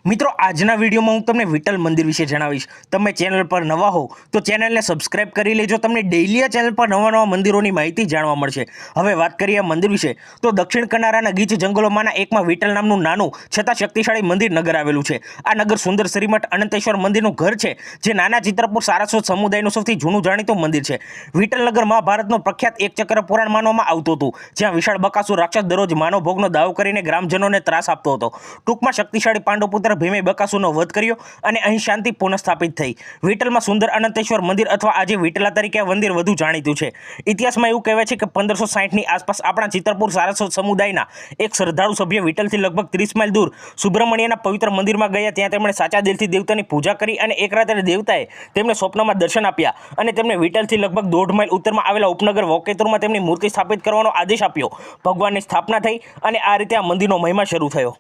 મિત્રો આજના વિડીયોમાં હું તમને વિઠ્ઠલ મંદિર વિશે જણાવીશ। તમે ચેનલ પર નવા હો તો ચેનલને સબસ્ક્રાઇબ કરી લેજો। તમને ડેઈલી આ ચેનલ પર નવા મંદિરોની માહિતી જાણવા મળશે। હવે વાત કરીએ મંદિર વિશે તો દક્ષિણ કિનારાના ગીચ જંગલોમાંના એકમાં વિઠ્ઠલ નામનું નાનું છતાં શક્તિશાળી મંદિર નગર આવેલું છે। આ નગર સુંદર શ્રીમઠ અનંતેશ્વર મંદિરનું ઘર છે, જે નાના ચિત્રપુર સારસ્વત સમુદાયનું સૌથી જૂનું જાણીતું મંદિર છે। વિઠ્ઠલ નગર મહાભારતનો પ્રખ્યાત એક ચક્ર પુરાણ માનવામાં આવતું હતું, જ્યાં વિશાળ બકાસુર રાક્ષસ દરરોજ માનવ ભોગનો દાવો કરીને ગ્રામજનોને ત્રાસ આપતો હતો। ટૂંકમાં શક્તિશાળી પાંડવ પુત્ર ભીમે બકાસુરનો વધ કર્યો અને અહીં શાંતિ પુનઃસ્થાપિત થઈ। વિઠ્ઠલમાં સુંદર અનંતેશ્વર મંદિર અથવા આજે વિઠ્ઠલા તરીકે આ મંદિર વધુ જાણીતું છે। ઇતિહાસમાં એવું કહેવાય છે કે 1560ની આસપાસ આપણા ચિત્રપુર સારસ્વત સમુદાયના એક શ્રદ્ધાળુ સભ્ય વિઠ્ઠલથી લગભગ 30 માઇલ દૂર સુબ્રમણ્યના પવિત્ર મંદિરમાં ગયા। ત્યાં તેમણે સાચા દિલથી દેવતાની પૂજા કરી અને એક રાત્રે દેવતાએ તેમને સ્વપ્નમાં દર્શન આપ્યા અને તેમને વિઠ્ઠલથી લગભગ 1.5 માઇલ ઉત્તરમાં આવેલા ઉપનગર વોકેતુરમાં તેમની મૂર્તિ સ્થાપિત કરવાનો આદેશ આપ્યો। ભગવાનની સ્થાપના થઈ અને આ રીતે આ મંદિરનો મહિમા શરૂ થયો।